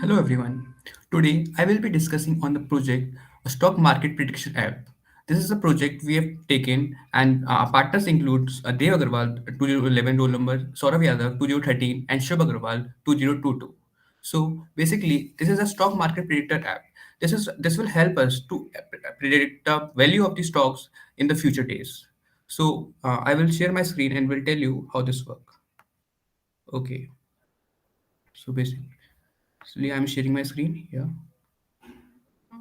Hello everyone. Today I will be discussing on the project a stock market prediction app. This is a project we have taken and our partners includes Dev Agarwal 2011 roll number, Saurabh Yadav 2013 and Shubh Agarwal 2022. So basically this is a stock market predictor app. This will help us to predict the value of the stocks in the future days. So I will share my screen and will tell you how this works. Okay. So basically I'm sharing my screen here.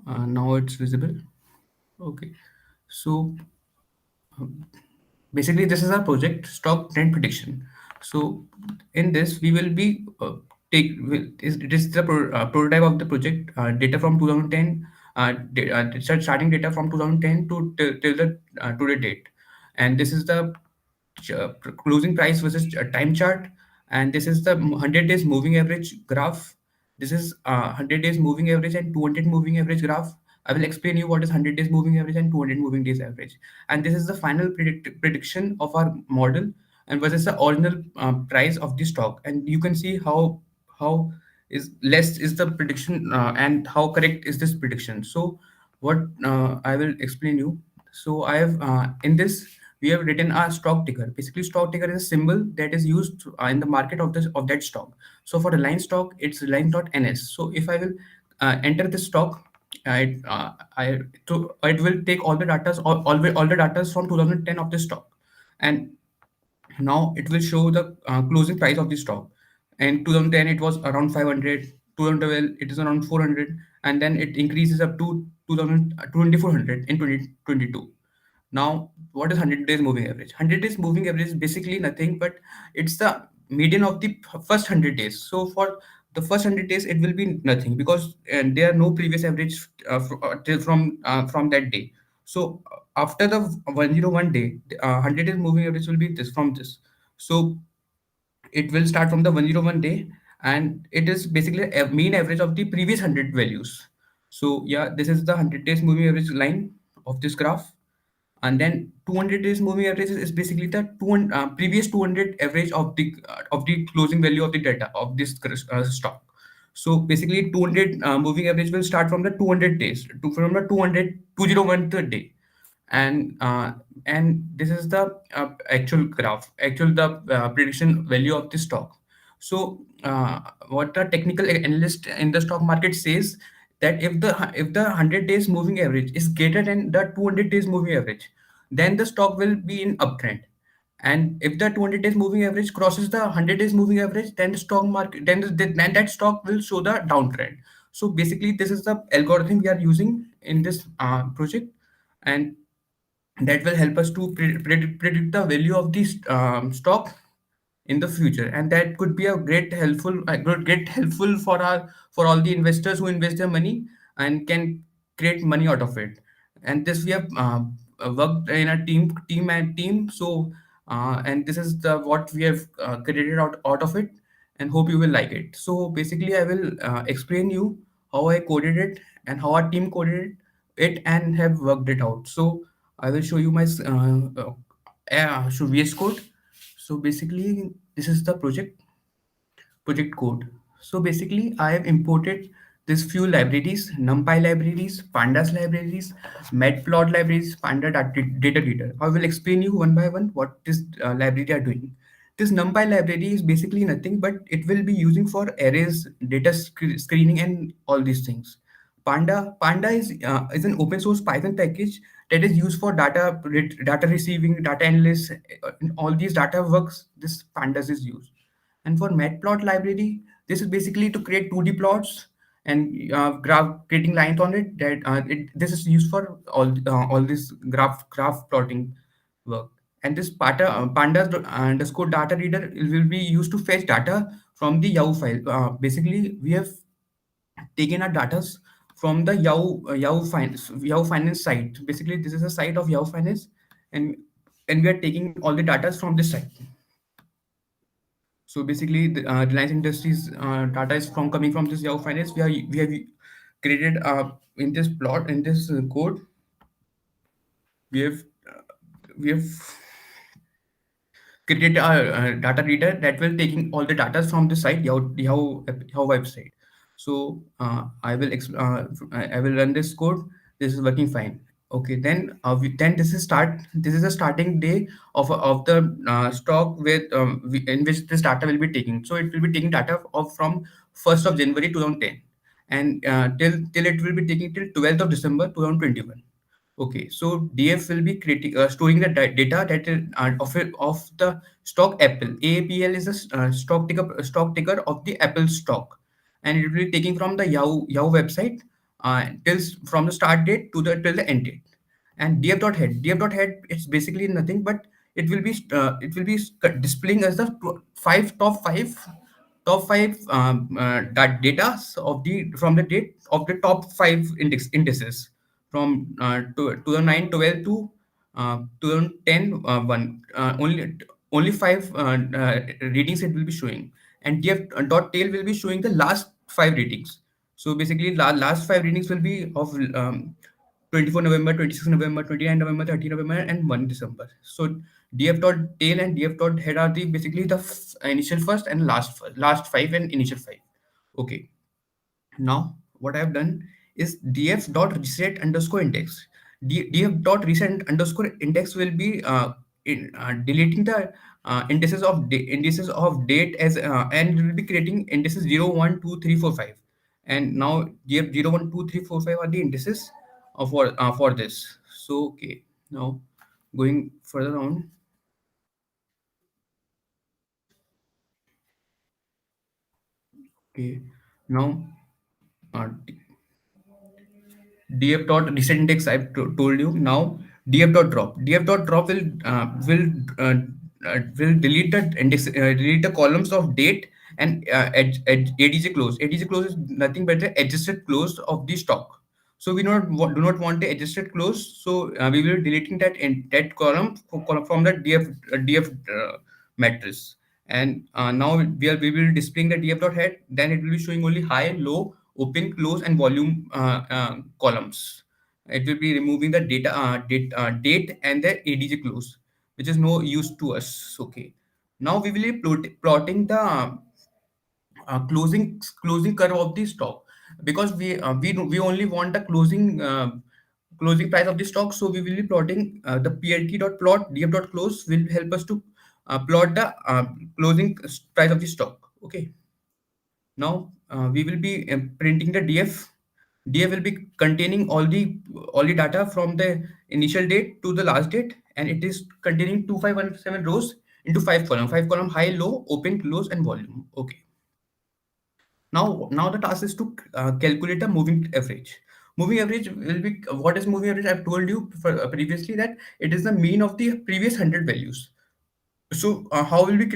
Now it's visible. Okay. So basically this is our project stock trend prediction. So in this we will be it is the prototype of the project, data from 2010, starting data from 2010 to till the today date, and this is the closing price versus time chart, and this is the 100 days moving average graph. This is 100 days moving average and 200 moving average graph. I will explain you what is 100 days moving average and 200 moving days average, and this is the final prediction of our model and versus the original price of the stock, and you can see how is less is the prediction, and how correct is this prediction. So what I will explain you. So I have in this we have written a stock ticker. Basically, stock ticker is a symbol that is used in the market of this of that stock. So for Reliance stock, it's Reliance.ns. So if I will enter this stock, I to it will take all the data, all the data from 2010 of this stock, and now it will show the closing price of the stock. In 2010 it was around 500, 2012 it is around 400, and then it increases up to 2000 2400 in 2022. Now what is 100 days moving average? 100 days moving average is basically nothing but it's the median of the first 100 days. So for the first 100 days it will be nothing because there are no previous average from that day. So after the 101 day, 100 days moving average will be this from this. So it will start from the 101 day, and it is basically a mean average of the previous 100 values. So yeah, this is the 100 days moving average line of this graph, and then 200 days moving average is basically the previous 200 average of the closing value of the data of this stock. So basically 200 moving average will start from the 200 days from the 201 day, and this is the actual graph, actual the prediction value of the stock. So what the technical analyst in the stock market says, that if the 100 days moving average is greater than the 200 days moving average, then the stock will be in uptrend. And if the 200 days moving average crosses the 100 days moving average, then the stock market then that stock will show the downtrend. So basically this is the algorithm we are using in this project, and that will help us to predict the value of this stock in the future, and that could be a great helpful for our for all the investors who invest their money and can create money out of it. And this we have worked in a team. So and this is the what we have created out of it, and hope you will like it. So basically I will explain you how I coded it and how our team coded it and have worked it out. So I will show you my VS Code. So basically, this is the project code. So basically, I have imported these few libraries: NumPy libraries, Pandas libraries, Matplot libraries, Panda data reader. I will explain you one by one what this library are doing. This NumPy library is basically nothing but it will be using for arrays, data screening, and all these things. Panda is an open source Python package that is used for data receiving, data analysis, in all these data works. This Pandas is used. And for matplot library, this is basically to create 2D plots and graph creating lines on it. This is used for all this graph plotting work. And this pandas underscore data reader will be used to fetch data from the Yahoo file. Basically, we have taken our data from the Yahoo Finance site. Basically, this is a site of Yahoo Finance, and we are taking all the data from this site. So basically, the Reliance Industries data is from coming from this Yahoo Finance. We have created in this plot in this code. We have we have created a data reader that will taking all the data from the site Yahoo website. So I will run this code. This is working fine. Okay, then then this is the starting day of the stock with in which this data will be taking. So it will be taking data of from 1st of January 2010, and till it will be taking till 12th of December 2021. Okay, so DF will be creating storing the data that is of the stock Apple. AAPL is a stock ticker of the Apple stock, and it will be taking from the Yahoo website from the start date to the till the end date. And df.head it's basically nothing but it will be displaying as the top five that data of the from the date of the top five indices from 2009 12 to 2010 1 only five readings it will be showing, and df dot tail will be showing the last five readings. So basically last five readings will be of 24 November, 26 November, 29 November, 30 November, and 1 December. So DF dot tail and DF dot head are the basically the initial first and last five and initial five. Okay. Now, what I've done is df dot reset underscore index. Df dot reset underscore index will be deleting the indices of date as and it will be creating indices 0, 1, 2, 3, 4, 5. And now df 0, 1, 2, 3, 4, 5 are the indices for this. So okay, now going further on. Okay, now uh, df dot recent index I've told you. Now df dot drop will delete the index, delete the columns of date and adj close. Adj close is nothing but the adjusted close of the stock. So we do not want the adjusted close, so we will be deleting that column from the df matrix. And now we will be displaying the df dot head. Then it will be showing only high, low, open, close, and volume columns. It will be removing the date and the adj close, which is no use to us. Okay. Now we will be plotting the closing curve of the stock, because we only want the closing price of the stock. So we will be plotting the plt dot plot df dot close will help us to plot the closing price of the stock. Okay. Now we will be printing the df will be containing all the data from the initial date to the last date, and it is containing 2517 rows into five column high, low, open, close, and volume. Okay. Now the task is to calculate a moving average. Moving average will be what is moving average? I've told you previously that it is the mean of the previous 100 values. So how will be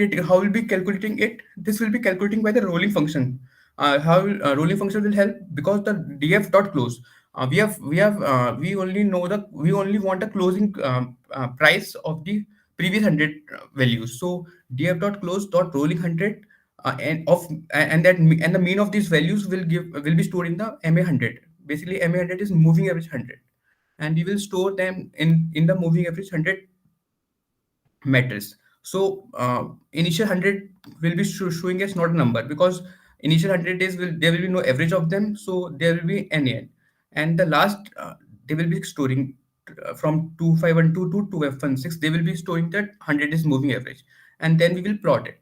calculating it? This will be calculating by the rolling function. Rolling function will help because the df dot close. We only want the closing price of the previous 100 values. So df dot close dot rolling 100 and the mean of these values will be stored in the ma100. Basically ma100 is moving average 100, and we will store them in the moving average 100 matrix. So initial 100 will be showing as not a number, because initial 100 days will there will be no average of them, so there will be NaN. And the last they will be storing from 2512 to 2516, they will be storing that 100 is moving average, and then we will plot it.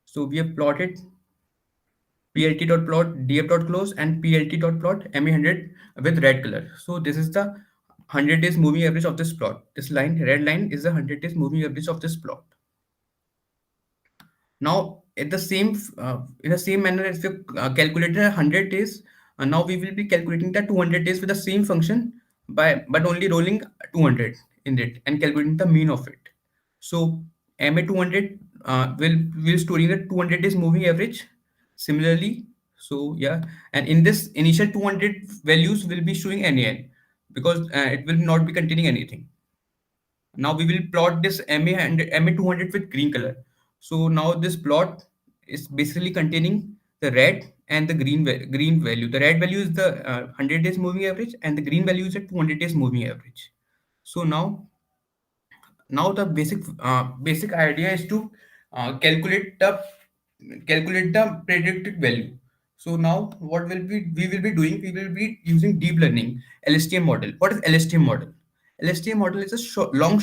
So we have plotted plt dot plot df dot close and plt dot plot ma100 with red color. So this is the 100 days moving average of this plot. This red line is the 100 days moving average of this plot. Now, at the same in the same manner as we calculated 100 days, now we will be calculating the 200 days with the same function, but only rolling 200 in it and calculating the mean of it. So MA 200 will storing the 200 days moving average similarly. So yeah, and in this initial 200 values will be showing NaN, because it will not be containing anything. Now we will plot this MA 200 with green color. So now this plot is basically containing the red and the green value. The red value is the 100 days moving average, and the green value is the 200 days moving average. So now the basic idea is to calculate the predicted value. So now what will we will be doing? We will be using deep learning LSTM model. What is LSTM model? LSTM model is a long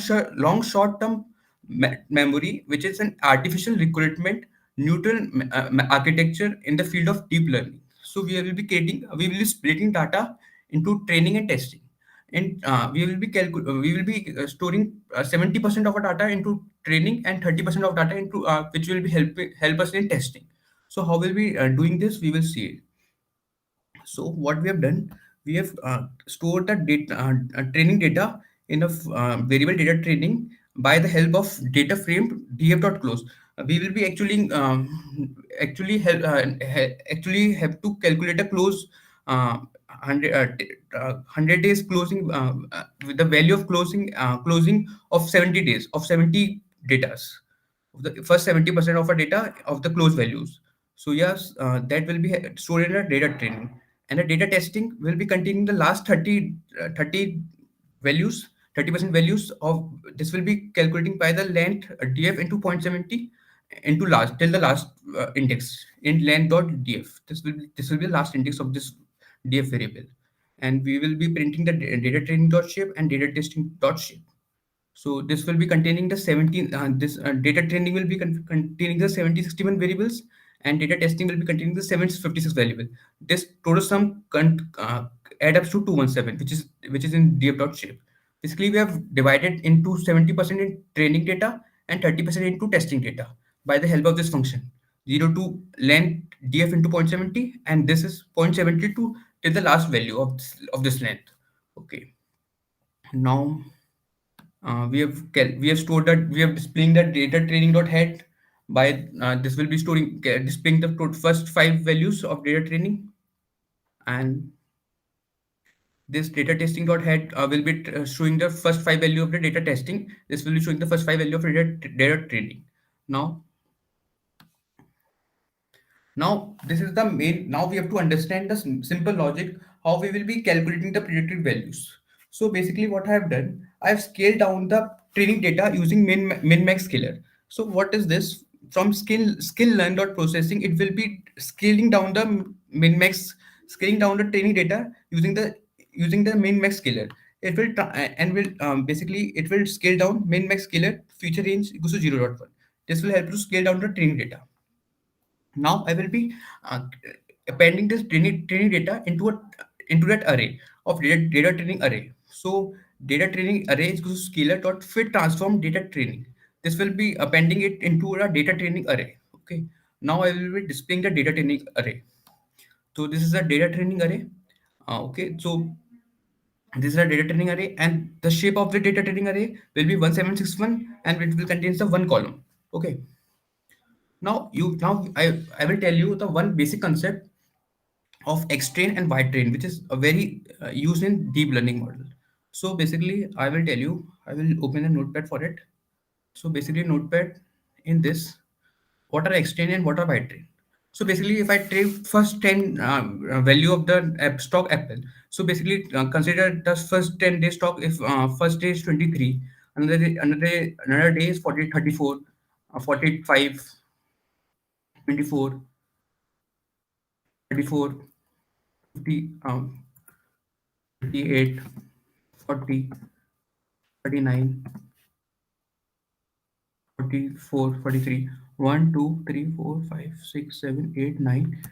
short term memory, which is an artificial recruitment neutral architecture in the field of deep learning. So we will be splitting data into training and testing, and we will be storing 70% of our data into training and 30% of data into which will be help us in testing. So how will we doing this? We will see it. So what we have done, we have stored the data, training data in a variable data training by the help of data frame df.close. We will be actually have to calculate a close 100 days closing with the value of closing of 70 days of 70 datas of the first 70% of our data of the close values. So yes, that will be stored in a data training, and the data testing will be containing the last 30 values, 30% values of this will be calculating by the length df into 0.70 into last till the last index in length.df. This will be the last index of this df variable, and we will be printing the data training dot shape and data testing dot shape. So this will be containing the 17, this data training will be containing the 7061 variables, and data testing will be containing the 756 variable. This total sum add up to 217, which is in df.shape. Basically, we have divided into 70% in training data and 30% into testing data by the help of this function. 0 to length df into 0.70, and this is 0.70 to till the last value of this length. Okay. Now we have stored that we have displaying the data training dot head by this will be displaying the first five values of data training, and this data testing dot head will be showing the first five value of the data testing. This will be showing the first five value of data training. Now this is the main. Now we have to understand the simple logic how we will be calculating the predicted values. So basically, what I have done, I have scaled down the training data using min max scaler. So what is this? From skill learn dot processing, it will be min max scaling down the training data using the min max scaler. It will and will basically it will scale down min max scaler feature range equals to 0.1. This will help to scale down the training data. Now I will be appending this training data into that array of data training array. So data training array is equals to scalar dot fit transform data training. This will be appending it into a data training array. Okay. Now I will be displaying the data training array. So this is a data training array. Okay. So this is a data training array, and the shape of the data training array will be 1761, and it will contain the one column. Okay. Now I will tell you the one basic concept of X-train and Y-train, which is a very used in deep learning model. So basically, I will tell you. I will open a notepad for it. So basically, notepad in this, what are X-train and what are Y-train? So basically, if I take first 10 value of the stock Apple, so basically consider the first 10 day stock. If first day is 23, another day is 40, 34, 45, 24, 34, 50, 38, 40, 39, 44, 43, 1, 2, 3, 4, 5, 6, 7, 8, 9,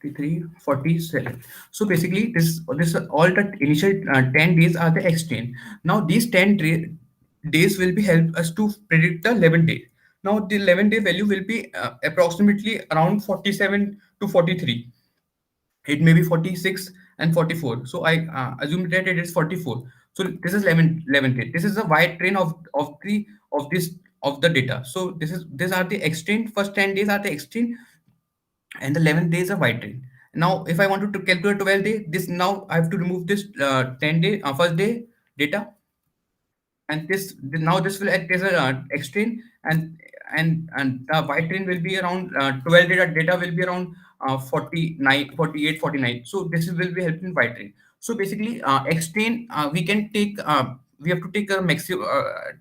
43, 47. So basically, this all the initial 10 days are the extent. Now these days will be help us to predict the 11 day. Now the 11-day value will be approximately around 47 to 43. It may be 46 and 44. So I assume that it is 44. So this is 11 day. This is a wide train of this of the data. So these are the extent. First 10 days are the extent, and the 11 days are wide train. Now if I want to calculate 12 day, this now I have to remove this 10 day first day data, and now this will act as a X train, and the Y train will be around 12 data will be around 49, 48, 49. So this will be helping Y train. So basically X train we can take we have to take a maximum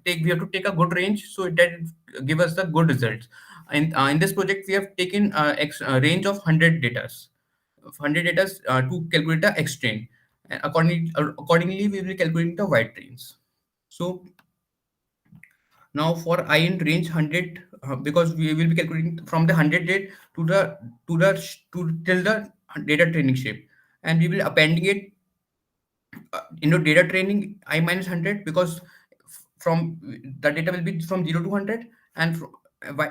take we have to take a good range so that it give us the good results. In this project we have taken range of 100 datas, 100 datas to calculate the x train. And accordingly we will be calculating the y trains. So now for I in range 100, because we will be calculating from the 100 date to to till the data training shape, and we will appending it data training I minus 100, because from the data will be from 0 to 100, and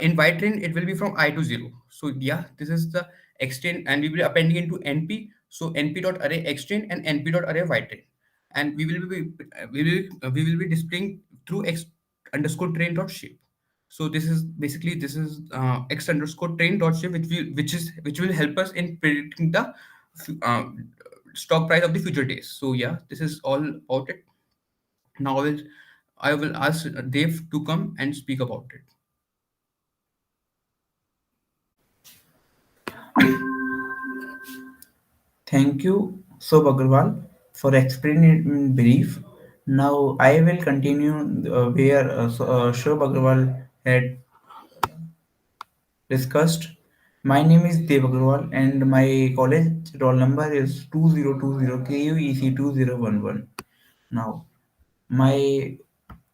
in y train it will be from I to 0. So yeah, this is the x train, and we will appending into np. So np dot array x train and np dot array y train, and we will be displaying through x underscore train dot shape. So this is x underscore train dot shape, which will help us in predicting the uh, stock price of the future days. So yeah, this is all about it. Now I will ask Dev to come and speak about it. Thank you, Shubh Agrawal, for explaining in brief. Now I will continue where Shubh Agrawal had discussed. My name is Dev Agrawal and my college roll number is 2020 KUEC 2011. Now my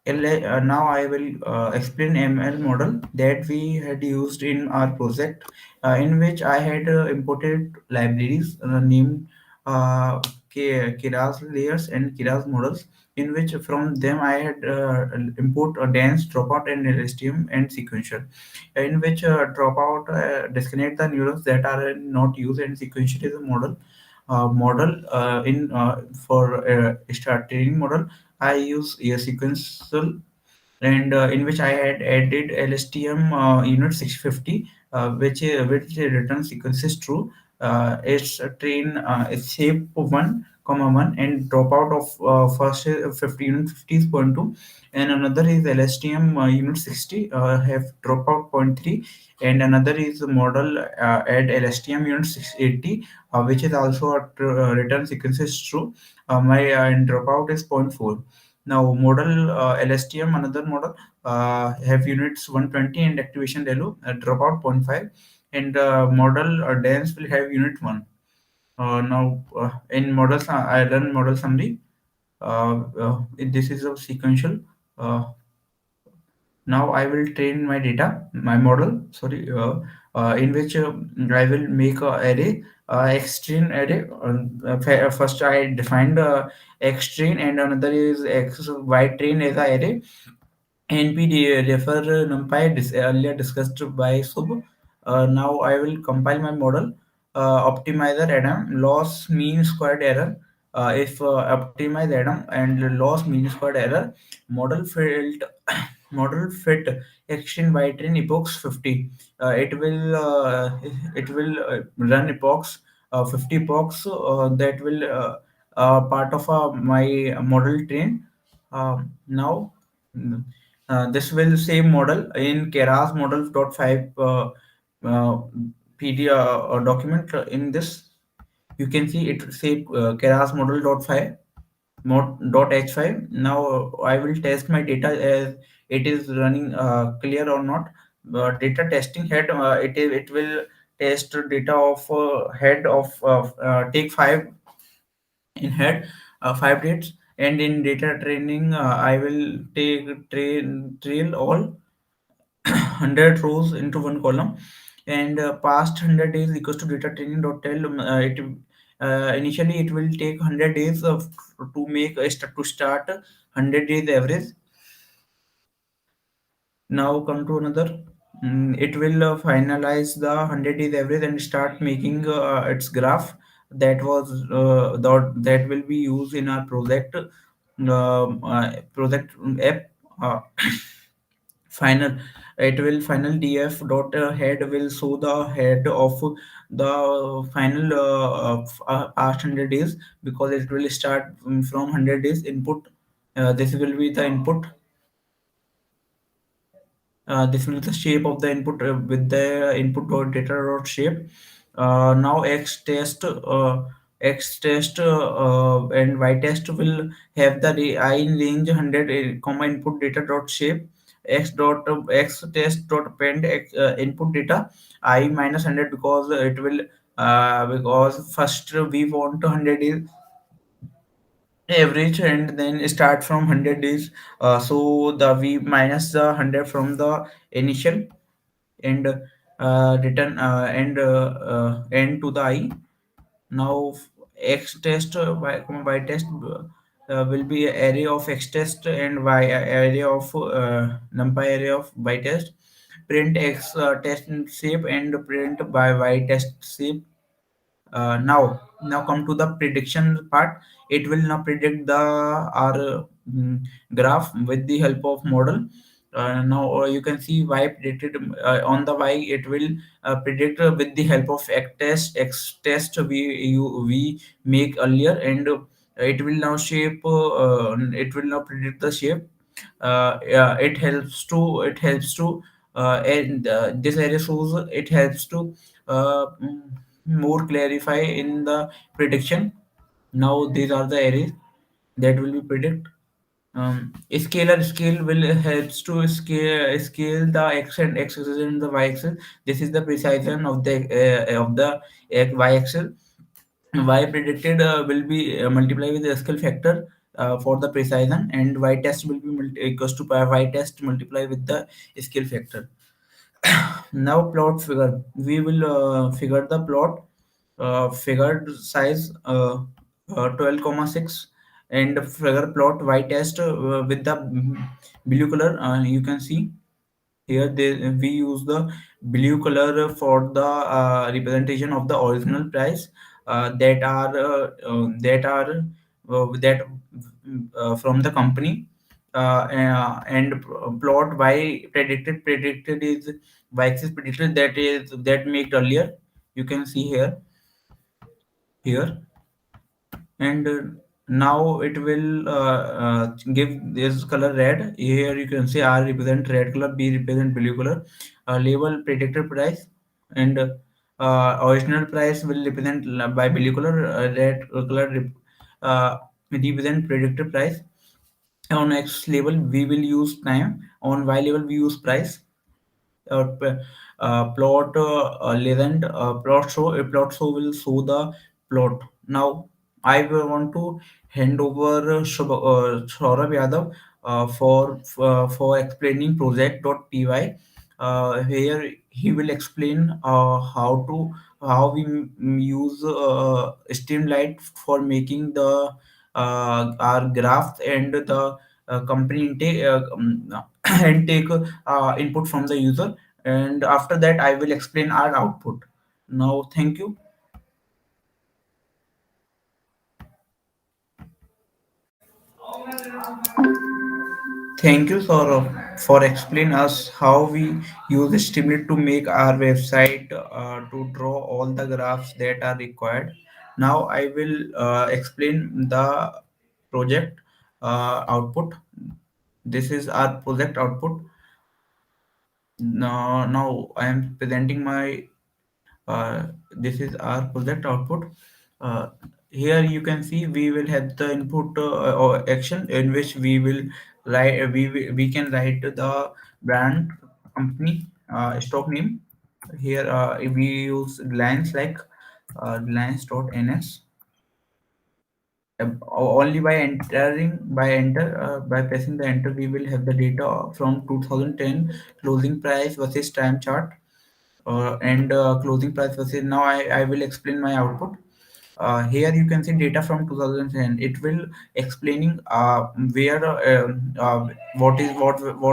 now I will explain ML model that we had used in our project, in which I had imported libraries named Keras layers and Keras models, in which from them I had import a dense, dropout, and LSTM and sequential, in which dropout disconnect the neurons that are not used, and sequential is a model in for start training model. I use a sequential, and in which I had added LSTM unit 650, which return sequence is true. It's a train it's shape 1 comma 1 and dropout of first 50 unit 50 is point 2, and another is LSTM unit 60 have dropout point 3, and another is the model add LSTM unit 680, which is also a return sequence is true. My and dropout is point 0.4. Now model LSTM, another model, have units 120 and activation value dropout zero point 0.5, and model dance will have unit 1. Now in models I run model summary. This is a sequential. Now I will train my data, my model, sorry, in which I will make a array, X train array. First I defined X train, and another is X Y train as a array. NP refer NumPy earlier discussed by Shubh. Now I will compile my model. Optimizer Adam loss mean squared error. If optimize Adam and loss mean squared error, model failed. Model fit action by train epochs 50. It will run epochs 50 epochs that will part of my model train. Now this will same model in Keras model dot 5 uh, PD document. In this you can see it say Keras model dot 5 dot h5. Now I will test my data as it is running clear or not. Data testing head, it will test data of head of take 5 in head 5 dates, and in data training I will take trail all 100 rows into one column, and past 100 days equals to data training dot tell. It initially it will take 100 days of to make a to start 100 days average. Now come to another. It will finalize the 100 days average and start making its graph that was that will be used in our project app. Final It will final df dot head will show the head of the final past 100 days, because it will start from 100 days input. This will be the input. This will be the shape of the input with the input dot data dot shape. Now x test and y test will have the I in range 100 comma input data dot shape, x test dot append input data I minus 100, because it will because first we want 100 is average, and then start from 100 days. So the we minus the 100 from the initial, and return and end to the I. Now x test y test will be array of x test, and y array of numpy array of y test. Print x test shape and print by y test shape. Now come to the prediction part. It will now predict the our graph with the help of model. Now you can see y predicted on the y. It will predict with the help of x test we make earlier, and it will now shape it will now predict the shape. Yeah, it helps to and this area shows it helps to more clarify in the prediction. Now these are the areas that will be predict. Scalar scale will helps to scale the x and x axis and the y axis. This is the precision of the y axis. Y predicted will be multiplied with the scale factor for the precision, and y test will be equals to y test multiplied with the scale factor. Now plot figure. We will figure the plot. Figured size 12,6, and figure plot y test with the blue color. You can see here we use the blue color for the representation of the original price that from the company, and plot y predicted is y axis predicted, that made earlier. You can see here, and now it will give this color red. Here you can see R represent red color, B represent blue color. Label predicted price, and original price will represent by blue color. Red color represent predicted price. On X label we will use time. On Y label we use price. Plot legend plot show will show the plot. Now I will want to hand over Saurabh Yadav for explaining project.py. Here he will explain how we use Streamlight for making the our graph and the company intake and take input from the user, and after that I will explain our output. Now thank you. Thank you, Saurabh, for explain us how we use Stimulate to make our website to draw all the graphs that are required. Now I will explain the project output. This is our project output. Now I am presenting my this is our project output. Uh, Here you can see we will have the input or action in which we will write. We can write the brand, company, stock name. Here we use lines like lines.ns. Only by pressing the enter we will have the data from 2010 closing price versus time chart, and closing price versus. Now I will explain my output. Here you can see data from 2010. It will explaining where what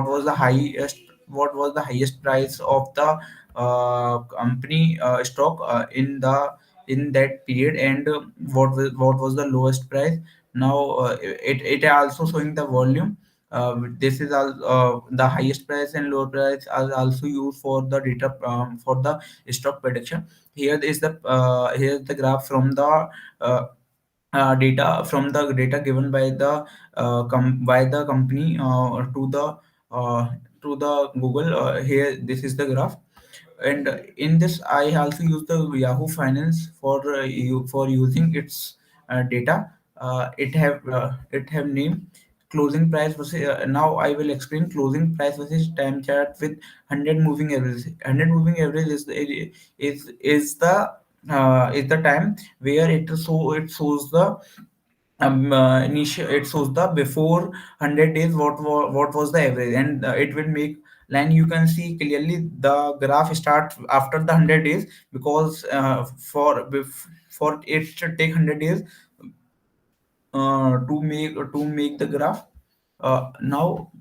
was the highest price of the company stock in that period, and what was the lowest price. Now it also showing the volume. This is all the highest price and lower price are also used for the data for the stock prediction. Here's the graph from the data given by the by the company uh, to the Google. Here this is the graph, and in this I also use the Yahoo Finance for using its data. It have name closing price versus now I will explain closing price versus time chart with 100 moving average. 100 moving average is the time where it shows the initial, it shows the before 100 days what was the average, and it will make line. You can see clearly the graph starts after the 100 days, because for it should take 100 days to make the graph. Now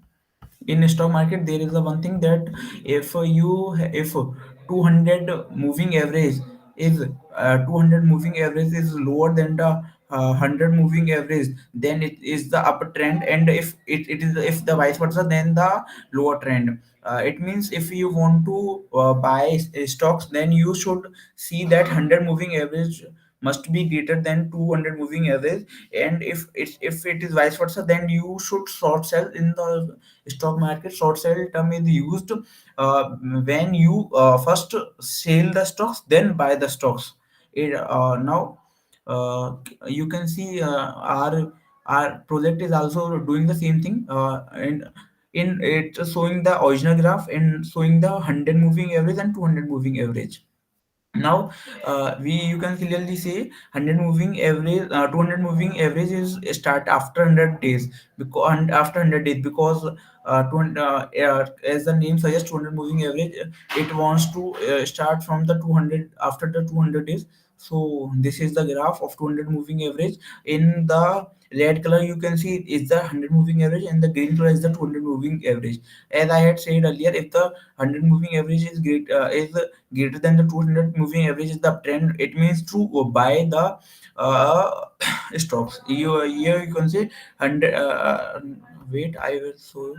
in stock market there is a one thing that if 200 moving average is 200 moving average is lower than the 100 moving average, then it is the upper trend, and it is, if the vice versa, then the lower trend. It means if you want to buy stocks, then you should see that 100 moving average must be greater than 200 moving average, and if it is vice versa, then you should short sell in the stock market. Short sell term is used when you first sell the stocks, then buy the stocks. Now you can see our project is also doing the same thing, and in it showing the original graph and showing the 100 moving average and 200 moving average. Now we you can clearly say 100 moving average, 200 moving average is start after 100 days, because and after 100 days, because 200, as the name suggests, 200 moving average, it wants to start from the 200 after the 200 days. So this is the graph of 200 moving average. In the red color you can see is the 100 moving average, and the green color is the 200 moving average. As I had said earlier, if the 100 moving average is greater than the 200 moving average is the trend, it means to buy the uh, stocks. Here you can say 100 wait, I will show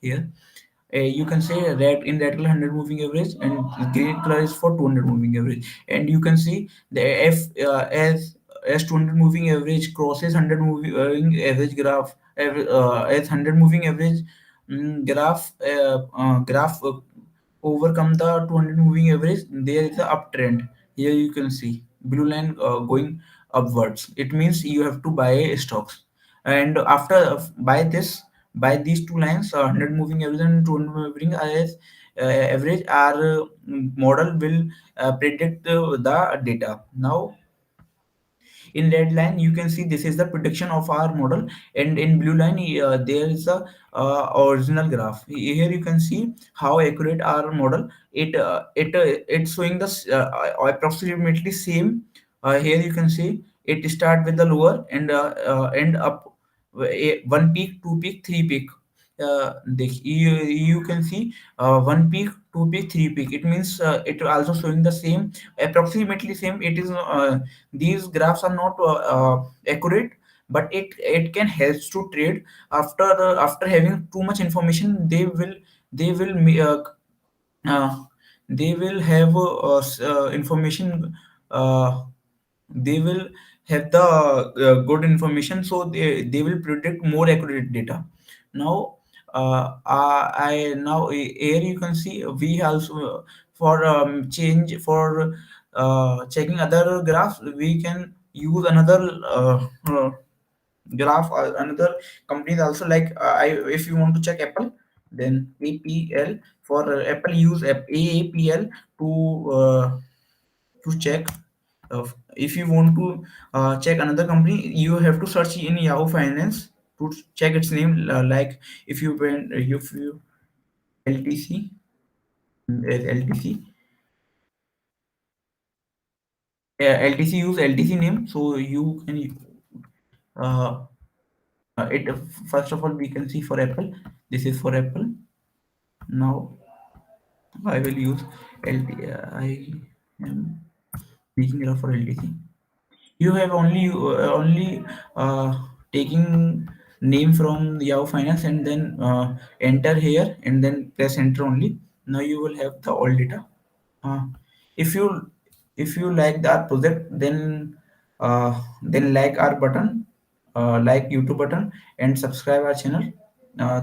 here. You can say red, in red color 100 moving average, and green color is for 200 moving average. And you can see the f as 200 moving average crosses 100 moving average graph, as 100 moving average graph overcome the 200 moving average, there is a uptrend. Here you can see blue line going upwards, it means you have to buy stocks. And after by these two lines, 100 moving average and 200 moving average, our model will predict the data. Now in red line you can see this is the prediction of our model, and in blue line there is a original graph. Here you can see how accurate our model. It's showing the approximately same. Here you can see it start with the lower and end up one peak, two peak, three peak. You can see one peak, two peak, three peak. It means it also showing the same, approximately same. It is these graphs are not accurate, but it can help to trade. After having too much information, they will uh, they will have information. Uh, they will have the good information, so they will predict more accurate data. Now I now here you can see we also for change for checking other graphs, we can use another graph, another companies also, like if you want to check Apple, then APL. For Apple, use AAPL to check. If you want to check another company, you have to search in Yahoo Finance to check its name. Like if you LTC, LTC, LTC, use LTC name, so you can uh, it first of all we can see for Apple. This is for Apple. Now I will use LT. I am making it for LTC. You have only taking name from Yahoo Finance, and then enter here, and then press enter only. Now you will have the all data. uh, if you like our project, then like our button, like YouTube button, and subscribe our channel.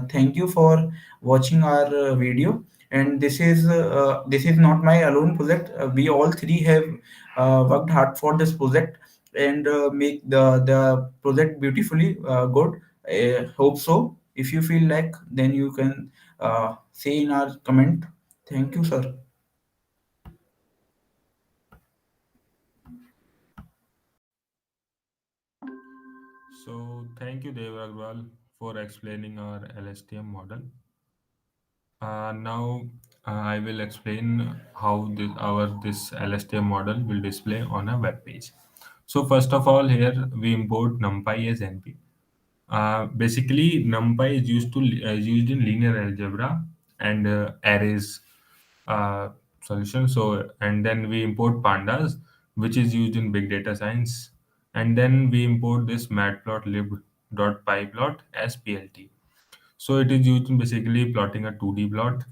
Thank you for watching our video. And this is not my alone project. We all three have worked hard for this project, and make the project beautifully good. I hope so. If you feel like, then you can say in our comment. Thank you, sir. So thank you, Dev Agrawal, for explaining our LSTM model. Now I will explain how this LSTM model will display on a web page. So first of all, here we import NumPy as NP. Basically, NumPy is used in linear algebra and arrays uh, solution. So and then we import pandas, which is used in big data science, and then we import this matplotlib.pyplot as PLT. So it is used in basically plotting a 2D plot,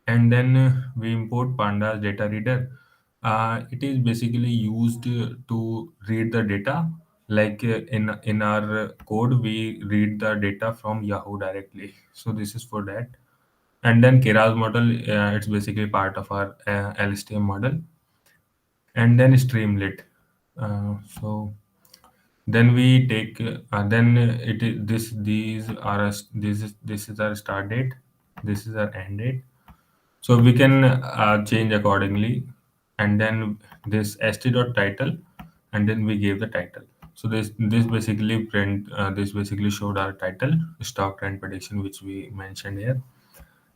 and then we import pandas data reader. It is basically used to read the data. Like in our code, we read the data from Yahoo directly. So this is for that. And then Keras model, it's basically part of our LSTM model. And then Streamlit. So then we take then it is this these are this is our start date, this is our end date, so we can change accordingly. And then this st.title, and then we gave the title. So this basically this basically showed our title, stock trend prediction, which we mentioned here.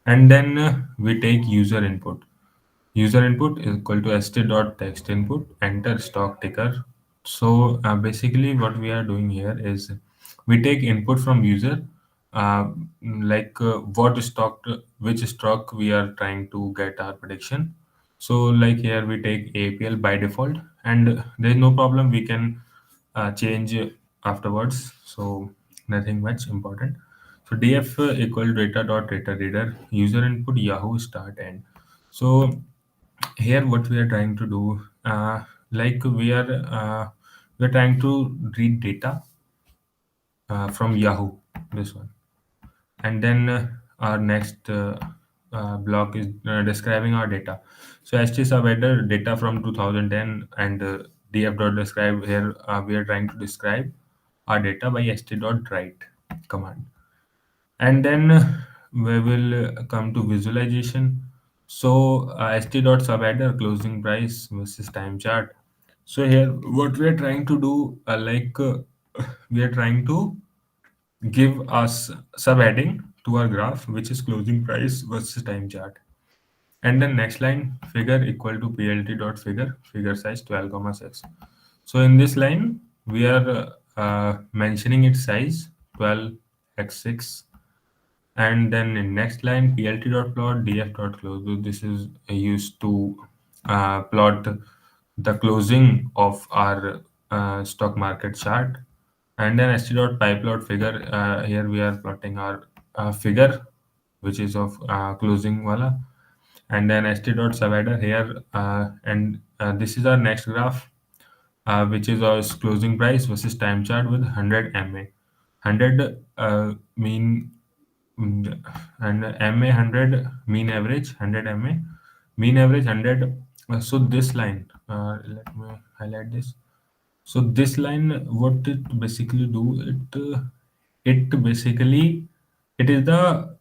And then we take user input. User input is equal to st.text input, enter stock ticker. So basically, what we are doing here is we take input from user, uh, like what stock, which stock we are trying to get our prediction. So like here we take APL by default, and there is no problem. We can change afterwards. So nothing much important. So df equal data dot data reader, user input Yahoo start end. So here what we are trying to do, like we're trying to read data from Yahoo, this one. And then our next block is describing our data. So st subheader data from 2010, and df dot describe. Here we are trying to describe our data by st dot write command. And then we will come to visualization. So st dot subheader closing price versus time chart. So here what we are trying to do, we are trying to give us subheading to our graph, which is closing price versus time chart. And then next line, figure equal to plt dot figure, figure size 12 comma 6. So in this line we are mentioning its size 12 x 6. And then in next line, plt.plot df.close. So this is used to plot the closing of our stock market chart. And then st.pyplot figure. Here we are plotting our figure, which is of closing wala. And then st.subheader here, and this is our next graph, which is our closing price versus time chart with 100 MA. 100 mm, and MA 100 mean average, 100 MA mean average 100. So this line, let me highlight this. So this line, what it basically do, it basically, it is the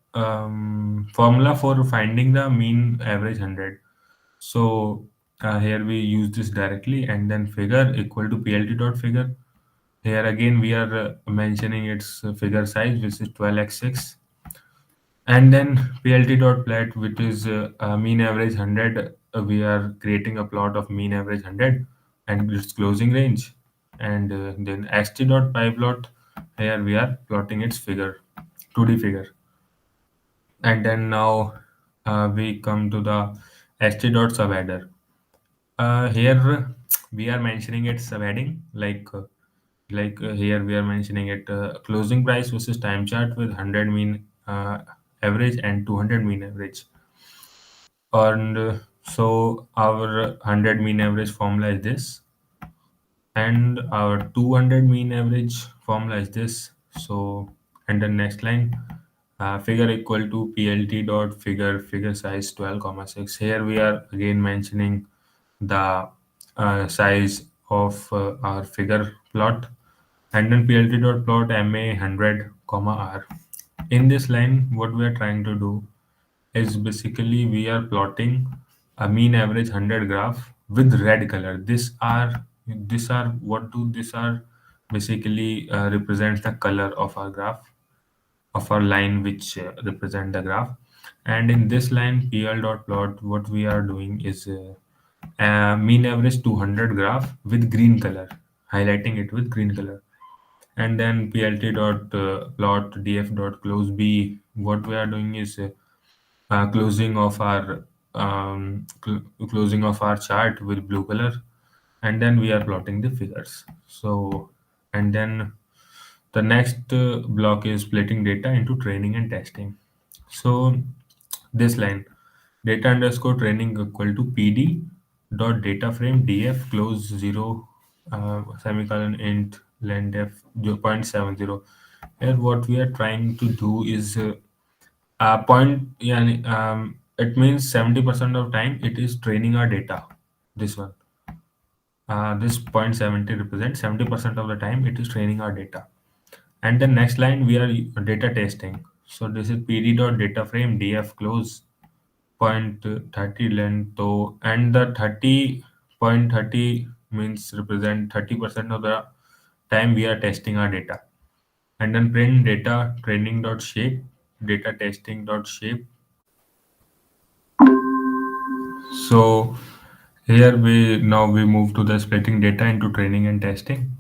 formula for finding the mean average 100. So here we use this directly, and then figure equal to plt dot figure. Here again we are mentioning its figure size, which is 12x6. And then plt.plot, which is mean average 100. We are creating a plot of mean average 100 and its closing range. And then st.pyplot, here we are plotting its figure, 2D figure. And then now we come to the st.subheader. Here we are mentioning its subheading, here we are mentioning it closing price versus time chart with 100 mean average and 200 mean average. And so our 100 mean average formula is this, and our 200 mean average formula is this. So and the next line, figure equal to plt dot figure, figure size 12 comma 6. Here we are again mentioning the size of our figure plot. and then plt dot plot ma 100 comma r. In this line, what we are trying to do is basically we are plotting a mean average 100 graph with red color. These are what do these are basically represents the color of our graph, of our line which represent the graph. And in this line pl dot plot, what we are doing is mean average 200 graph with green color, highlighting it with green color. And then plt dot plot df dot close b, what we are doing is closing of our closing of our chart with blue color, and then we are plotting the figures. So, and then the next block is splitting data into training and testing. So this line, data underscore training equal to pd dot data frame df close 0 semicolon int len def 0.70. Here what we are trying to do is point, yeah, it means 70% of time it is training our data. This one, this 0.70 represents 70% of the time it is training our data. And the next line we are data testing. So this is pd dot data frame df close point 30 length. So, and the 30.30 means represent 30% of the time we are testing our data. And then print data training dot shape data testing dot shape. So here we move to the splitting data into training and testing.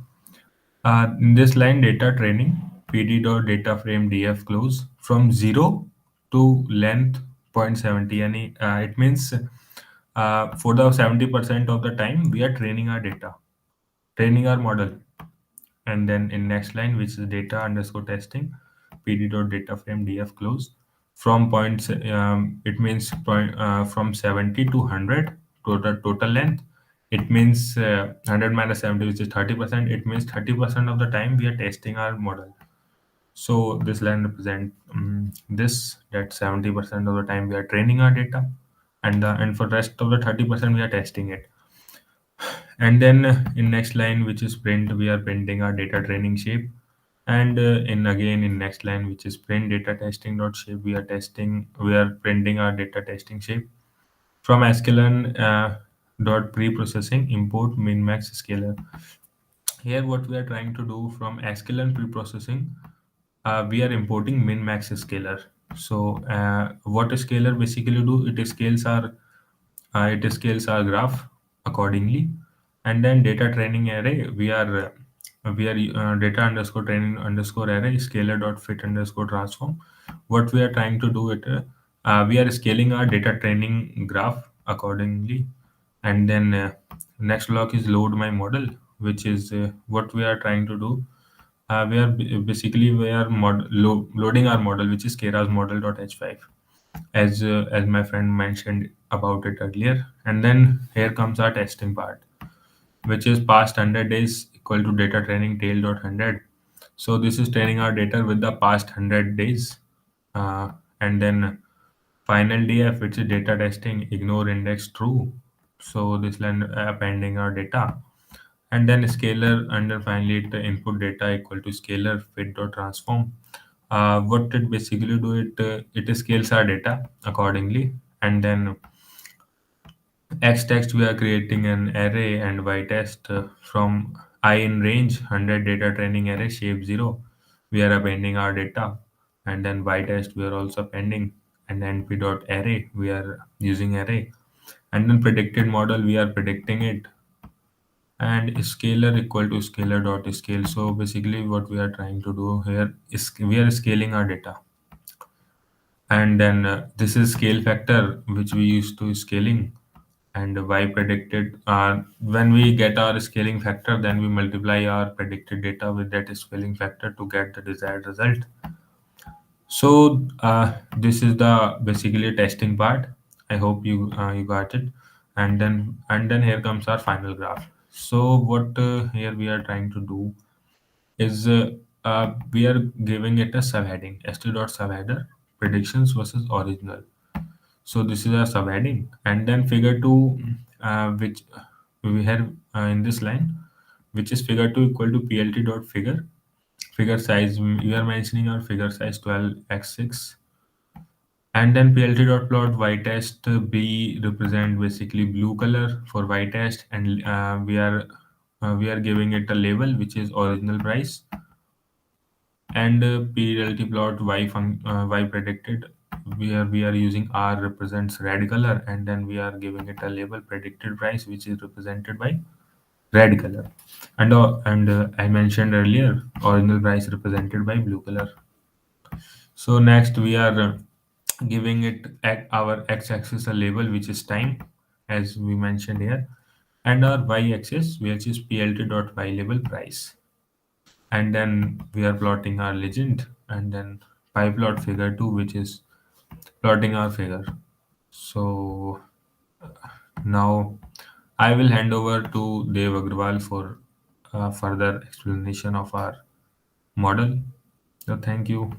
In this line data training pd dot data frame df close from 0 to length 0.70. Yani, it means for the 70% of the time we are training our data, training our model. And then in next line, which is data underscore testing pd dot data frame df close from points, it means from 70 to 100 total length. It means 100 minus 70, which is 30%. It means 30% of the time we are testing our model. So this line represent this, that 70% of the time we are training our data, and for rest of the 30% we are testing it. And then in next line, which is print, we are printing our data training shape. And in again in next line, which is print data testing dot shape, we are printing our data testing shape from sklearn dot pre-processing import min max scalar. Here what we are trying to do from sklearn pre-processing, we are importing min max scalar. So what a scalar basically do, it scales our graph accordingly. And then data training array, we are data underscore training underscore array scalar dot fit underscore transform. What we are trying to do it, we are scaling our data training graph accordingly. And then next block is load my model, which is what we are trying to do. Basically we are loading our model, which is keras model dot h5, as my friend mentioned about it earlier. And then here comes our testing part, which is past 100 days equal to data training tail dot 100. So this is training our data with the past 100 days. And then final df, which is data testing ignore index true. So this line appending our data. And then scalar under finally the input data equal to scalar fit dot transform. What it basically do, it scales our data accordingly. And then X text, we are creating an array, and Y test from I in range 100 data training array shape 0. We are appending our data. And then Y test we are also appending, and np dot array we are using array. And then predicted model we are predicting it, and scalar equal to scalar dot scale. So basically what we are trying to do here is we are scaling our data. And then this is scale factor which we use to scaling. And y predicted, when we get our scaling factor, then we multiply our predicted data with that scaling factor to get the desired result. So this is the basically testing part. I hope you got it. And then here comes our final graph. So what here we are trying to do is we are giving it a subheading st dot subheader predictions versus original. So this is a subheading. And then figure 2, which we have in this line, which is figure 2 equal to plt dot figure. Figure size, we are mentioning our figure size 12x6. And then plt dot plot y test b represent basically blue color for y test, and we are giving it a label which is original price. And plt plot y predicted, we are using r represents red color, and then we are giving it a label predicted price which is represented by red color. And I mentioned earlier original price represented by blue color. So next we are giving it at our x-axis a label which is time, as we mentioned here, and our y-axis which is plt dot y label price. And then we are plotting our legend, and then pie plot figure 2 which is plotting our figure. So now I will hand over to Dev Agrawal for further explanation of our model. So thank you.